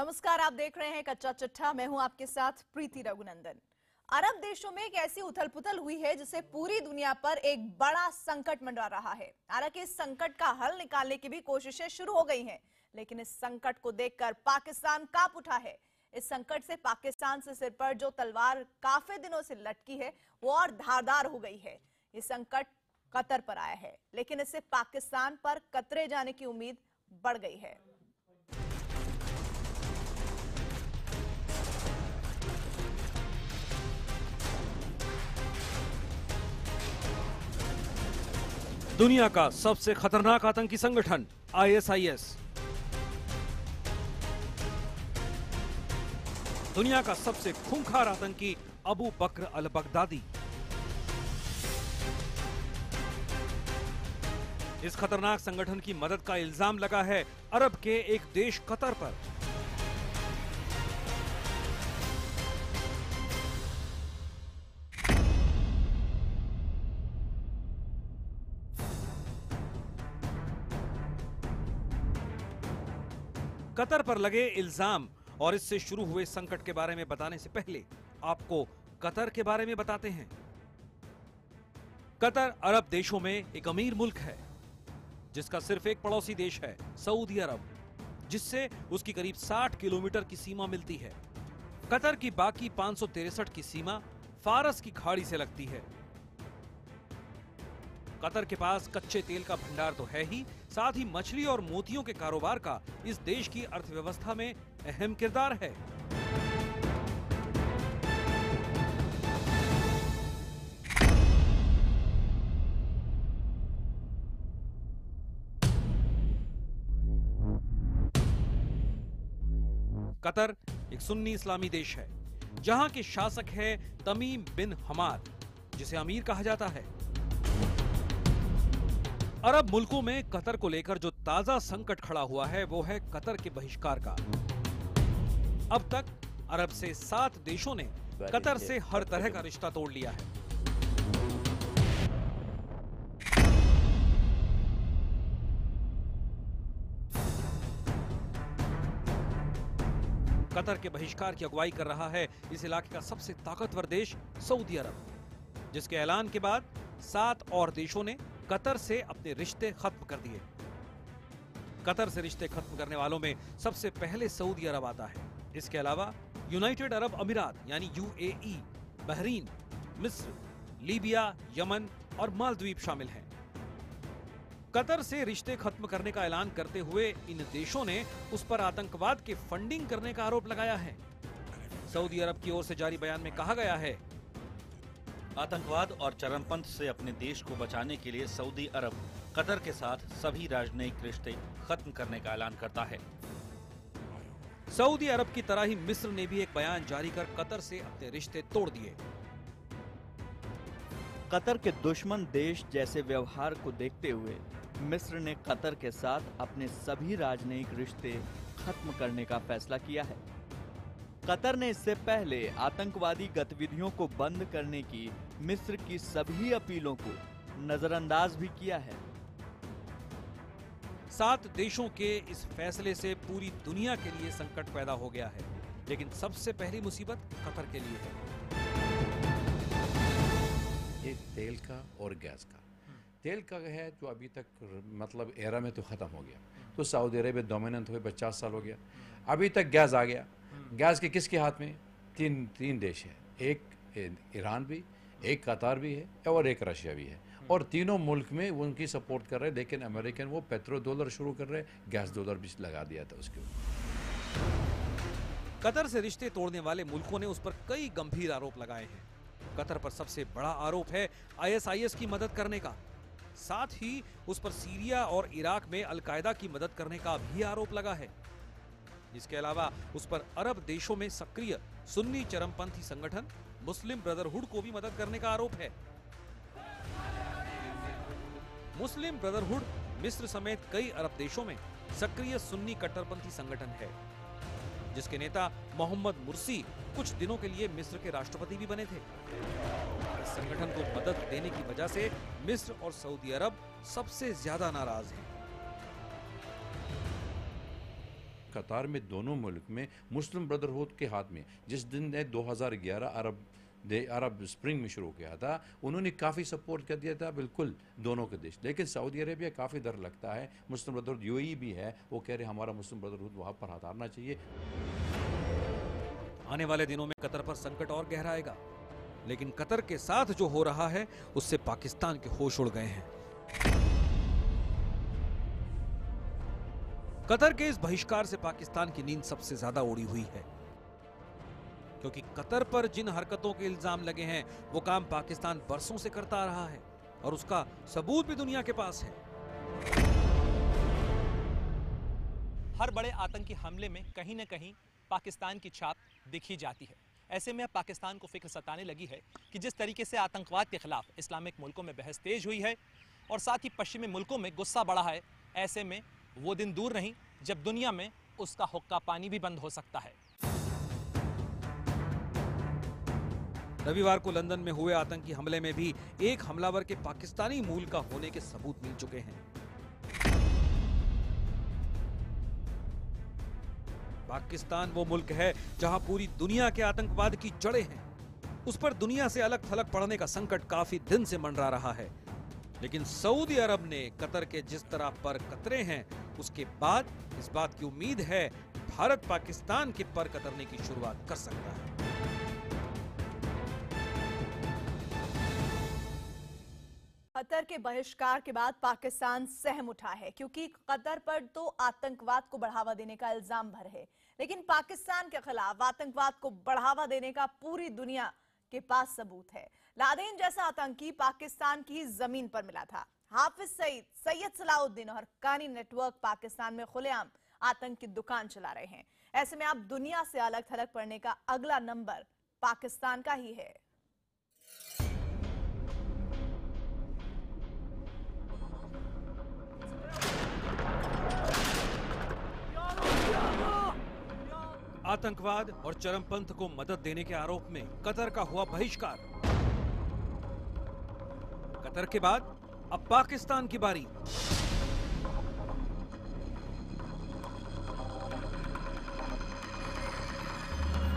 नमस्कार, आप देख रहे हैं कच्चा चिट्ठा। मैं हूं आपके साथ प्रीति रघुनंदन। अरब देशों में एक ऐसी उथल पुथल हुई है जिससे पूरी दुनिया पर एक बड़ा संकट मंडरा रहा है। हालांकि इस संकट का हल निकालने की भी कोशिशें शुरू हो गई हैं, लेकिन इस संकट को देखकर पाकिस्तान कांप उठा है। इस संकट से पाकिस्तान से सिर पर जो तलवार काफी दिनों से लटकी है वो और धारदार हो गई है। ये संकट कतर पर आया है, लेकिन इससे पाकिस्तान पर कतरे जाने की उम्मीद बढ़ गई है। दुनिया का सबसे खतरनाक आतंकी संगठन ISIS, दुनिया का सबसे खूंखार आतंकी अबू बकर अल बगदादी। इस खतरनाक संगठन की मदद का इल्जाम लगा है अरब के एक देश कतर पर। कतर पर लगे इल्जाम और इससे शुरू हुए संकट के बारे में बताने से पहले आपको कतर के बारे में बताते हैं। कतर अरब देशों में एक अमीर मुल्क है जिसका सिर्फ एक पड़ोसी देश है सऊदी अरब, जिससे उसकी करीब 60 किलोमीटर की सीमा मिलती है। कतर की बाकी 563 की सीमा फारस की खाड़ी से लगती है। कतर के पास कच्चे तेल का भंडार तो है ही, साथ ही मछली और मोतियों के कारोबार का इस देश की अर्थव्यवस्था में अहम किरदार है। कतर एक सुन्नी इस्लामी देश है जहां के शासक है तमीम बिन हमाद, जिसे अमीर कहा जाता है। अरब मुल्कों में कतर को लेकर जो ताजा संकट खड़ा हुआ है वो है कतर के बहिष्कार का। अब तक अरब से 7 देशों ने कतर से हर तरह का रिश्ता तोड़ लिया है। कतर के बहिष्कार की अगुवाई कर रहा है इस इलाके का सबसे ताकतवर देश सऊदी अरब, जिसके ऐलान के बाद 7 और देशों ने कतर से अपने रिश्ते खत्म कर दिए। कतर से रिश्ते खत्म करने वालों में सबसे पहले सऊदी अरब आता है। इसके अलावा यूनाइटेड अरब अमीरात यानी UAE, बहरीन, मिस्र, लीबिया, यमन और मालदीव शामिल हैं। कतर से रिश्ते खत्म करने का ऐलान करते हुए इन देशों ने उस पर आतंकवाद के फंडिंग करने का आरोप लगाया है। सऊदी अरब की ओर से जारी बयान में कहा गया है, आतंकवाद और चरमपंथ से अपने देश को बचाने के लिए सऊदी अरब कतर के साथ सभी राजनयिक रिश्ते खत्म करने का ऐलान करता है। सऊदी अरब की तरह ही मिस्र ने भी एक बयान जारी कर कतर से अपने रिश्ते तोड़ दिए। कतर के दुश्मन देश जैसे व्यवहार को देखते हुए मिस्र ने कतर के साथ अपने सभी राजनयिक रिश्ते खत्म करने का फैसला किया है। कतर ने इससे पहले आतंकवादी गतिविधियों को बंद करने की मिस्र की सभी अपीलों को नजरअंदाज भी किया है। 7 देशों के इस फैसले से पूरी दुनिया के लिए संकट पैदा हो गया है, लेकिन सबसे पहली मुसीबत कतर के लिए है। एक तेल का और गैस का। तेल का है जो अभी तक मतलब एरा में तो ख़त्म हो गया, तो सऊदी अरेबिया डोमिनेंट हुए 50 साल हो गया। अभी तक गैस आ गया। गैस के किसके हाथ में? तीन देश है, एक ईरान भी, एक कतार भी है और एक रशिया भी है, और तीनों मुल्क में वो उनकी सपोर्ट कर रहे हैं। लेकिन अमेरिकन वो पेट्रो डॉलर शुरू कर रहे हैं, गैस डॉलर भी लगा दिया था उसके ऊपर। कतर से रिश्ते तोड़ने वाले मुल्कों ने उस पर कई गंभीर आरोप लगाए हैं। कतर पर सबसे बड़ा आरोप है ISIS की मदद करने का। साथ ही उस पर सीरिया और इराक में अल-कायदा की मदद करने का भी आरोप लगा है। इसके अलावा उस पर अरब देशों में सक्रिय सुन्नी चरमपंथी संगठन मुस्लिम ब्रदरहुड को भी मदद करने का आरोप है। मुस्लिम ब्रदरहुड मिस्र समेत कई अरब देशों में सक्रिय सुन्नी कट्टरपंथी संगठन है, जिसके नेता मोहम्मद मुर्सी कुछ दिनों के लिए मिस्र के राष्ट्रपति भी बने थे। इस संगठन को मदद देने की वजह से मिस्र और सऊदी अरब सबसे ज्यादा नाराज हैं। कतार में दोनों मुल्क में मुस्लिम ब्रदरहुड के हाथ में, जिस दिन ने 2011 अरब स्प्रिंग में शुरू किया था, उन्होंने काफ़ी सपोर्ट कर दिया था बिल्कुल दोनों के देश। लेकिन सऊदी अरेबिया काफ़ी डर लगता है, मुस्लिम ब्रदरहुड यूएई भी है, वो कह रहे हमारा मुस्लिम ब्रदरहुड वहाँ पर हटाना चाहिए। आने वाले दिनों में कतर पर संकट और गहराएगा, लेकिन कतर के साथ जो हो रहा है उससे पाकिस्तान के होश उड़ गए हैं। कतर के इस बहिष्कार से पाकिस्तान की नींद सबसे ज्यादा उड़ी हुई है, क्योंकि कतर पर जिन हरकतों के इल्जाम लगे हैं वो काम पाकिस्तान बरसों से करता आ रहा है और उसका सबूत भी दुनिया के पास है। हर बड़े आतंकी हमले में कहीं न कहीं पाकिस्तान की छाप दिखी जाती है। ऐसे में अब पाकिस्तान को फिक्र सताने लगी है कि जिस तरीके से आतंकवाद के खिलाफ इस्लामिक मुल्कों में बहस तेज हुई है और साथ ही पश्चिमी मुल्कों में गुस्सा बढ़ा है, ऐसे में वो दिन दूर नहीं जब दुनिया में उसका हुक्का पानी भी बंद हो सकता है। रविवार को लंदन में हुए आतंकी हमले में भी एक हमलावर के पाकिस्तानी मूल का होने के सबूत मिल चुके हैं। पाकिस्तान वो मुल्क है जहां पूरी दुनिया के आतंकवाद की जड़ें हैं। उस पर दुनिया से अलग थलग पड़ने का संकट काफी दिन से मंडरा रहा है, लेकिन सऊदी अरब ने कतर के जिस तरह पर कतरे हैं, उसके बाद इस बात की उम्मीद है भारत पाकिस्तान के पर कतरने की शुरुआत कर सकता है। कतर के बहिष्कार के बाद पाकिस्तान सहम उठा है, क्योंकि कतर पर तो आतंकवाद को बढ़ावा देने का इल्जाम भर है, लेकिन पाकिस्तान के खिलाफ आतंकवाद को बढ़ावा देने का पूरी दुनिया के पास सबूत है। लादेन जैसा आतंकी पाकिस्तान की जमीन पर मिला था। हाफिज सईद, सैयद सलाउद्दीन और हक्कानी नेटवर्क पाकिस्तान में खुलेआम आतंक की दुकान चला रहे हैं। ऐसे में अब दुनिया से अलग थलग पड़ने का अगला नंबर पाकिस्तान का ही है। आतंकवाद और चरमपंथ को मदद देने के आरोप में कतर का हुआ बहिष्कार। कतर के बाद अब पाकिस्तान की बारी।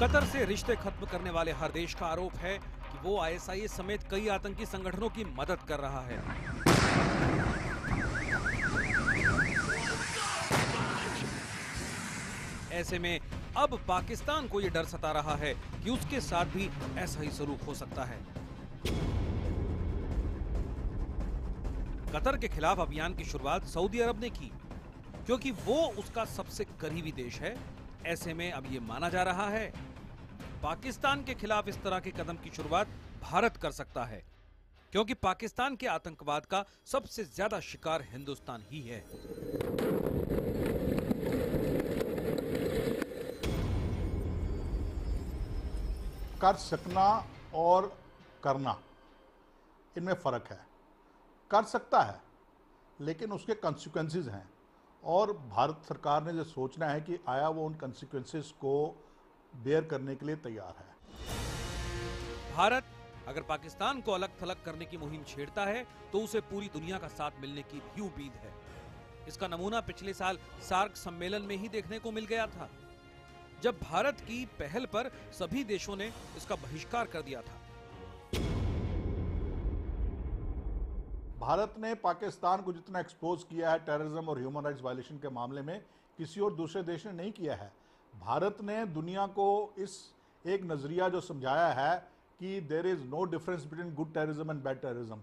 कतर से रिश्ते खत्म करने वाले हर देश का आरोप है कि वो आईएसआईएस समेत कई आतंकी संगठनों की मदद कर रहा है। ऐसे में अब पाकिस्तान को यह डर सता रहा है कि उसके साथ भी ऐसा ही सलूक हो सकता है। कतर के खिलाफ अभियान की शुरुआत सऊदी अरब ने की, क्योंकि वो उसका सबसे करीबी देश है। ऐसे में अब ये माना जा रहा है पाकिस्तान के खिलाफ इस तरह के कदम की शुरुआत भारत कर सकता है, क्योंकि पाकिस्तान के आतंकवाद का सबसे ज्यादा शिकार हिंदुस्तान ही है। कर सकना और करना, इनमें फ़र्क है। कर सकता है लेकिन उसके कॉन्सिक्वेंसेस हैं, और भारत सरकार ने जो सोचना है कि आया वो उन कॉन्सिक्वेंसेस को बेयर करने के लिए तैयार है। भारत अगर पाकिस्तान को अलग थलग करने की मुहिम छेड़ता है तो उसे पूरी दुनिया का साथ मिलने की भी उम्मीद है। इसका नमूना पिछले साल सार्क सम्मेलन में ही देखने को मिल गया था, जब भारत की पहल पर सभी देशों ने इसका बहिष्कार कर दिया था। भारत ने पाकिस्तान को जितना एक्सपोज किया है टेररिज्म और ह्यूमन राइट्स वायलेशन के मामले में, किसी और दूसरे देश ने नहीं किया है। भारत ने दुनिया को इस एक नजरिया जो समझाया है कि there is no difference between good terrorism and bad terrorism.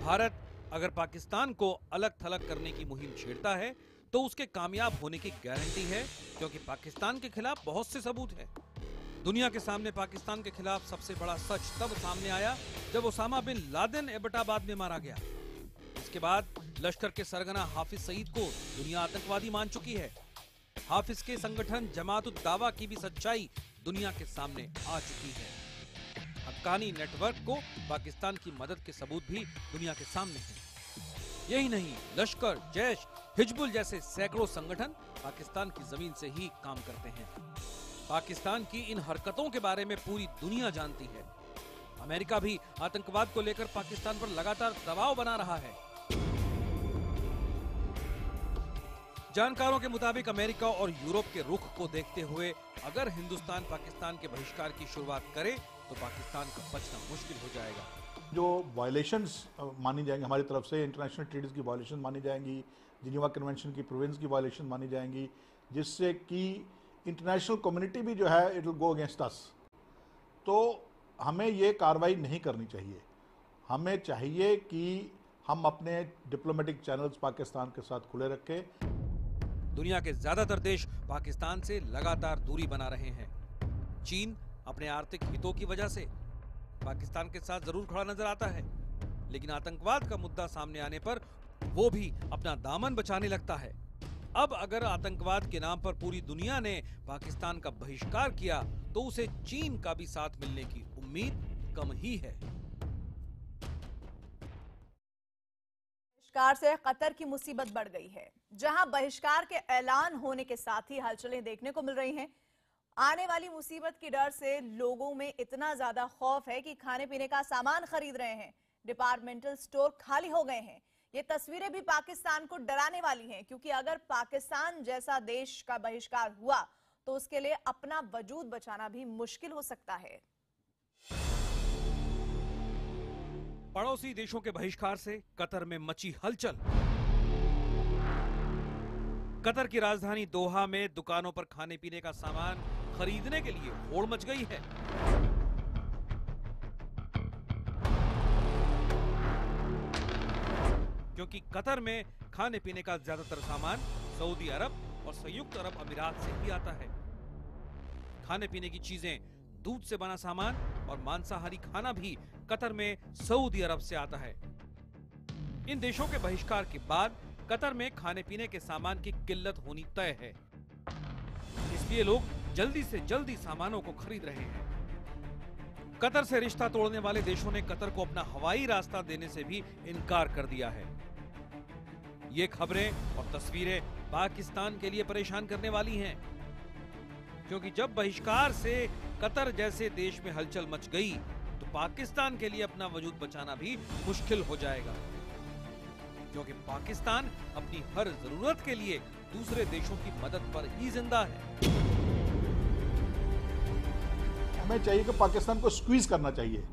Bharat अगर पाकिस्तान को अलग थलग करने की मुहिम छेड़ता है तो उसके कामयाब होने की गारंटी है, क्योंकि पाकिस्तान के खिलाफ बहुत से सबूत हैं। दुनिया के सामने पाकिस्तान के खिलाफ सबसे बड़ा सच तब सामने आया जब ओसामा बिन लादेन एबटाबाद में मारा गया। इसके बाद लश्कर के सरगना हाफिज सईद को दुनिया आतंकवादी मान चुकी है। हाफिज के संगठन जमात उद दावा की भी सच्चाई दुनिया के सामने आ चुकी है। हक्कानी नेटवर्क को पाकिस्तान की मदद के सबूत भी दुनिया के सामने हैं। यही नहीं, लश्कर, जैश, हिजबुल जैसे सैकड़ों संगठन पाकिस्तान की जमीन से ही काम करते हैं। पाकिस्तान की इन हरकतों के बारे में पूरी दुनिया जानती है। अमेरिका भी आतंकवाद को लेकर पाकिस्तान पर लगातार दबाव बना रहा है। जानकारों के मुताबिक अमेरिका और यूरोप के रुख को देखते हुए अगर हिंदुस्तान पाकिस्तान के बहिष्कार की शुरुआत करे तो पाकिस्तान का बचना मुश्किल हो जाएगा। जो वायलेशंस मानी जाएंगी हमारी तरफ से, इंटरनेशनल ट्रीटीज की वायलेशन मानी जाएंगी, जिनेवा कन्वेंशन की प्रोविंस की वायलेशन मानी जाएंगी, जिससे कि इंटरनेशनल कम्युनिटी भी जो है it will go against us. तो हमें ये कार्रवाई नहीं करनी चाहिए। हमें चाहिए कि हम अपने डिप्लोमेटिक चैनल्स पाकिस्तान के साथ खुले रखें। दुनिया के ज्यादातर देश पाकिस्तान से लगातार दूरी बना रहे हैं। चीन अपने आर्थिक हितों की वजह से पाकिस्तान के साथ जरूर खड़ा नजर आता है, लेकिन आतंकवाद का मुद्दा सामने आने पर वो भी अपना दामन बचाने लगता है। अब अगर आतंकवाद के नाम पर पूरी दुनिया ने पाकिस्तान का बहिष्कार किया तो उसे चीन का भी साथ मिलने की उम्मीद कम ही है। बहिष्कार से कतर की मुसीबत बढ़ गई है। जहां बहिष्कार के ऐलान होने के साथ ही हलचलें देखने को मिल रही हैं। आने वाली मुसीबत के डर से लोगों में इतना ज्यादा खौफ है कि खाने पीने का सामान खरीद रहे हैं। डिपार्टमेंटल स्टोर खाली हो गए हैं। ये तस्वीरें भी पाकिस्तान को डराने वाली हैं, क्योंकि अगर पाकिस्तान जैसा देश का बहिष्कार हुआ तो उसके लिए अपना वजूद बचाना भी मुश्किल हो सकता है। पड़ोसी देशों के बहिष्कार से कतर में मची हलचल। कतर की राजधानी दोहा में दुकानों पर खाने पीने का सामान खरीदने के लिए होड़ मच गई है। क्योंकि कतर में खाने पीने का ज्यादातर सामान सऊदी अरब और संयुक्त अरब अमीरात से ही आता है। खाने पीने की चीजें, दूध से बना सामान और मांसाहारी खाना भी कतर में सऊदी अरब से आता है। इन देशों के बहिष्कार के बाद कतर में खाने पीने के सामान की किल्लत होनी तय है। इसलिए लोग जल्दी से जल्दी सामानों को खरीद रहे हैं। कतर से रिश्ता तोड़ने वाले देशों ने कतर को अपना हवाई रास्ता देने से भी इनकार कर दिया है। ये खबरें और तस्वीरें पाकिस्तान के लिए परेशान करने वाली हैं, क्योंकि जब बहिष्कार से कतर जैसे देश में हलचल मच गई तो पाकिस्तान के लिए अपना वजूद बचाना भी मुश्किल हो जाएगा, क्योंकि पाकिस्तान अपनी हर जरूरत के लिए दूसरे देशों की मदद पर ही जिंदा है। हमें चाहिए कि पाकिस्तान को स्क्वीज करना चाहिए।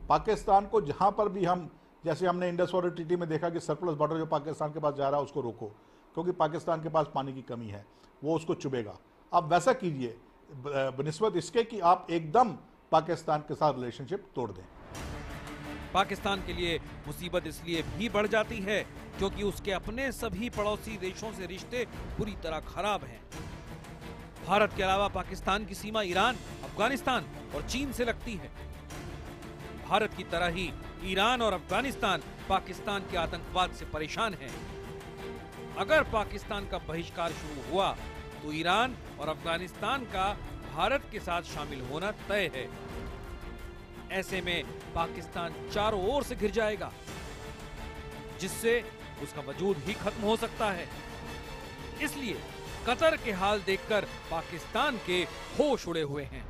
पाकिस्तान को जहां पर भी हम, जैसे हमने इंडस वाटर ट्रीटी में देखा कि सरप्लस वाटर जो पाकिस्तान के पास जा रहा है उसको रोको, क्योंकि पाकिस्तान के पास पानी की कमी है, वो उसको चुभेगा। आप वैसा कीजिए बनिस्बत इसके कि आप एकदम पाकिस्तान के साथ रिलेशनशिप तोड़ दें। पाकिस्तान के लिए मुसीबत इसलिए भी बढ़ जाती है क्योंकि उसके अपने सभी पड़ोसी देशों से रिश्ते पूरी तरह खराब हैं। भारत के अलावा पाकिस्तान की सीमा ईरान, अफगानिस्तान और चीन से लगती है। भारत की तरह ही ईरान और अफगानिस्तान पाकिस्तान के आतंकवाद से परेशान हैं। अगर पाकिस्तान का बहिष्कार शुरू हुआ तो ईरान और अफगानिस्तान का भारत के साथ शामिल होना तय है। ऐसे में पाकिस्तान चारों ओर से घिर जाएगा, जिससे उसका वजूद ही खत्म हो सकता है। इसलिए कतर के हाल देखकर पाकिस्तान के होश उड़े हुए हैं।